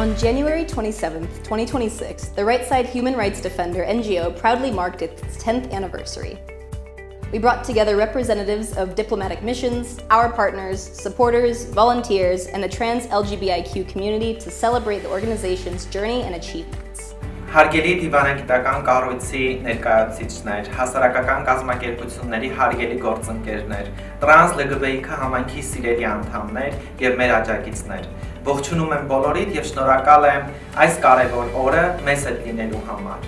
On January 27, 2026, the Rightside Human Rights Defender NGO proudly marked its 10th anniversary. We brought together representatives of diplomatic missions, our partners, supporters, volunteers, and the trans LGBTIQ community to celebrate the organization's journey and achievements. Հարգելի դիվանագիտական կառույցի ներկայացուցիչներ, հասարակական կազմակերպությունների հարգելի գործընկերներ, տրանս ԼԳԲՏ համայնքի սիրելի անդամներ եւ մեր աջակիցներ, ողջունում եմ բոլորիդ եւ շնորհակալ եմ այս կարեւոր օրը մեզ հետ լինելու համար։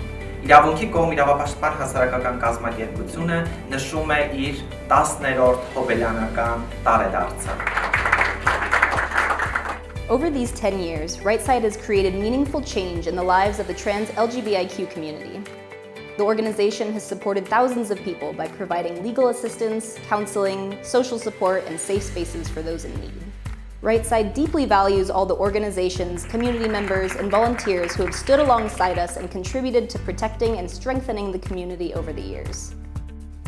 Իրավունքի կողմ իրավապաշտպան հասարակական կազմակերպությունը նշում է իր 10-րդ հոբելյանական տարեդարձը։ Over these 10 years, Rightside has created meaningful change in the lives of the trans LGBTIQ community. The organization has supported thousands of people by providing legal assistance, counseling, social support, and safe spaces for those in need. Rightside deeply values all the organization's community members and volunteers who have stood alongside us and contributed to protecting and strengthening the community over the years.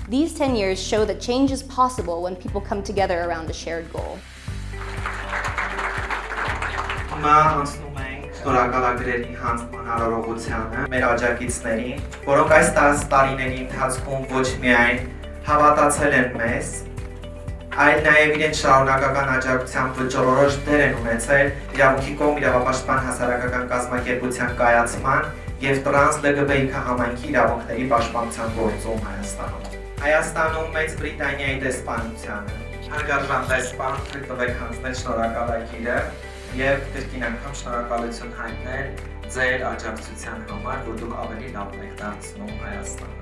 These 10 years show that change is possible when people come together around a shared goal. Անցնում ենք ստորակալագրերի հանձնման արարողությանը մեր աջակիցներին, որոնք այս 10 տարիների ընթացքում ոչ միայն հավատացել են մեզ, այլ նաև իրենց շարունակական աջակցությամբ վճռորոշ դեր են ունեցել իրավունքի կողմ իրավապաշտպան հասարակական կազմակերպության կայացման եւ տրանս ԼԳԲՏ համայնքի իրավունքների պաշտպանության գործում Հայաստանում։ Հայաստանում Մեծ Բրիտանիայի դեսպանությանը հարգարժան դեսպան Քրիստոֆեր Հանսնել շնորհակալագիրը եւ կրկին անգամ շնորհակալություն հայտնել ձեր աջակցության համար, որ դուք ավելի լավ եք դարձնում Հայաստանը։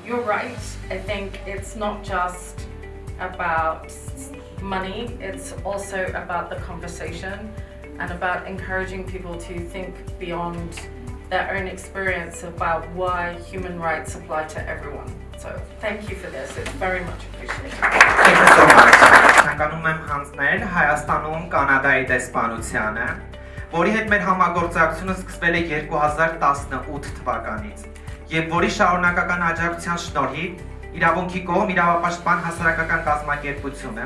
You're right. I think it's not just about money, it's also about the conversation and about encouraging people to think beyond their own experience about why human rights apply to everyone. So thank you for this, it's very much appreciated. Thank you so much. Ցանկանում եմ հանձնել Հայաստանում Կանադայի դեսպանությանը, որի հետ մեր համագործակցությունը սկսվել է 2018 թվականից, եւ որի շարունակական աջակցության շնորհիվ իրավունքի կողմ իրավապաշտպան հասարակական կազմակերպությունը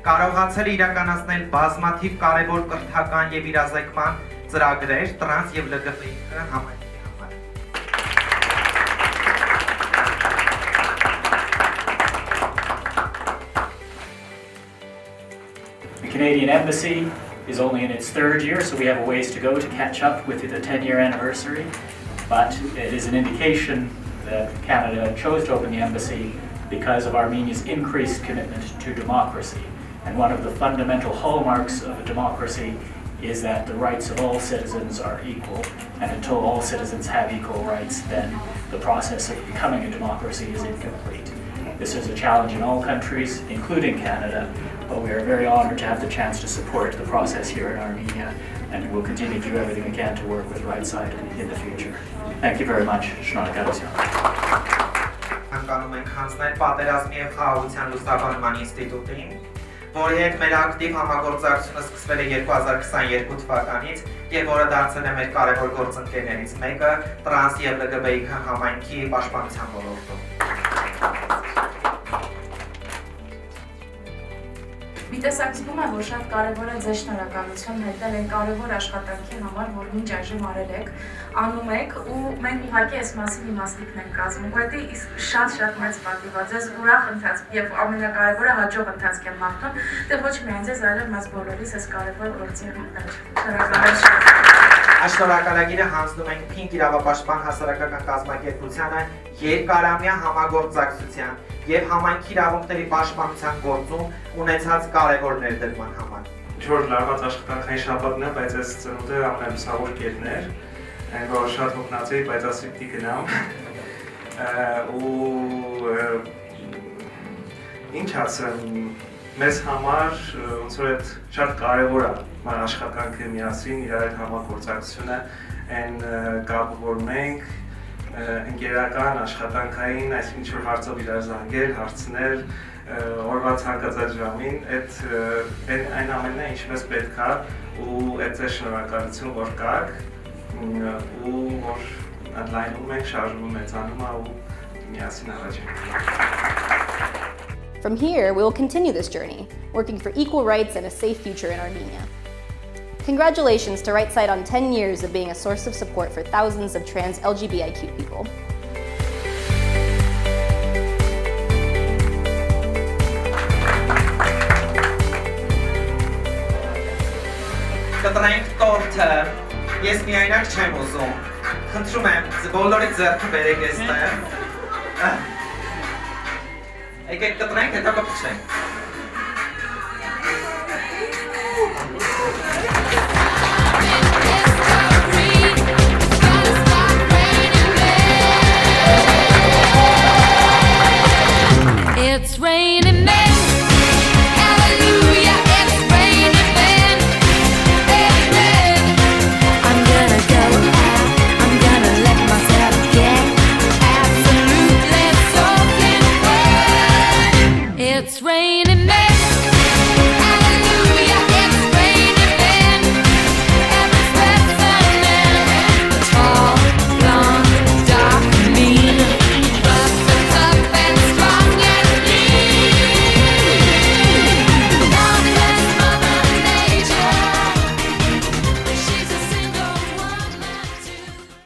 կարողացել է իրականացնել բազմաթիվ կարևոր կրթական եւ իրազեկման ծրագրեր տրանս եւ ԼԳԲՏ համայնքի համար։ The Canadian Embassy is only in its 3rd year, so we have a ways to go to catch up with the 10-year anniversary. But it is an indication that Canada chose to open the embassy because of Armenia's increased commitment to democracy. And one of the fundamental hallmarks of a democracy is that the rights of all citizens are equal. And until all citizens have equal rights, then the process of becoming a democracy is incomplete. This is a challenge in all countries, including Canada, but we are very honored to have the chance to support the process here in Armenia, and we'll continue to do everything we can to work with Rightside in the future. Thank you very much. Շնորհակալություն։ Ցանկանում ենք հանձնել Պատերազմի եւ խաղաղության լուսաբանման ինստիտուտին, որի հետ մեր ակտիվ համագործակցությունը սկսվել է 2022 թվականից եւ որը դարձել է մեր կարևոր գործընկերներից մեկը տրանս եւ ԼԳԲՏ համայնքի պաշտպանության ոլորտում։ Տեսակ զգում եմ, որ շատ կարևոր է ձեր շնորհակալություն հայտնել այն կարևոր աշխատանքի համար, որ մինչ այժմ արել եք, անում եք ու մենք ուղղակի այս մասին իմաստիկն ենք կազմում, որտեղ շատ մեծ պատիվ է, ձեզ ուրախ ընթացք եւ ամենակարևորը հաջող ընթացք եմ մաղթում, թե ոչ միայն ձեզ, այլև մեզ բոլորիս այս կարևոր գործի մեջ։ Շնորհակալություն։ Այս շնորհակալագիրը հանձնում ենք Փինկ իրավապաշտպան հասարակական կազմակերպությանը երկարամյա համագործակցության եւ համայնքի իրավունքների պաշտպանության գործում ունեցած կարևոր ներդրման համար։ Ինչ-որ լարված աշխատանքային շաբաթն է, բայց այս ծնունդը ամենալուսավոր կետն էր, այն որ շատ հոգնած էի, բայց ասի պիտի գնամ ու ինչ ասեմ, մեզ համար ոնց որ այդ շատ կարևոր է մեր աշխատանքը միասին իրար հետ համագործակցությունը այն կապը որ մենք ընկերական աշխատանքային այսինքն ինչ-որ հարցով իրար զանգել, հարցնել, օրվա ցանկացած ժամին, այն ամենն է ինչ մեզ պետք է ու այդ է շնորհակալություն որ կաք ու որ ընդլայնում ենք, շարժումը մեծանում է ու միասին առաջ ենք։ From here, we will continue this journey, working for equal rights and a safe future in Armenia. Congratulations to Right Side on 10 years of being a source of support for thousands of trans LGBTIQ people. Կտրենք տորթը, ես միայնակ չեմ ուզում, խնդրում եմ, բոլորի ձեռքը բերեք էստեղ, եկեք կտրենք, հետո կպչենք։ It's raining men, hallelujah, it's raining men, amen. I'm gonna go out, I'm gonna let myself get absolutely soaking wet. It's raining.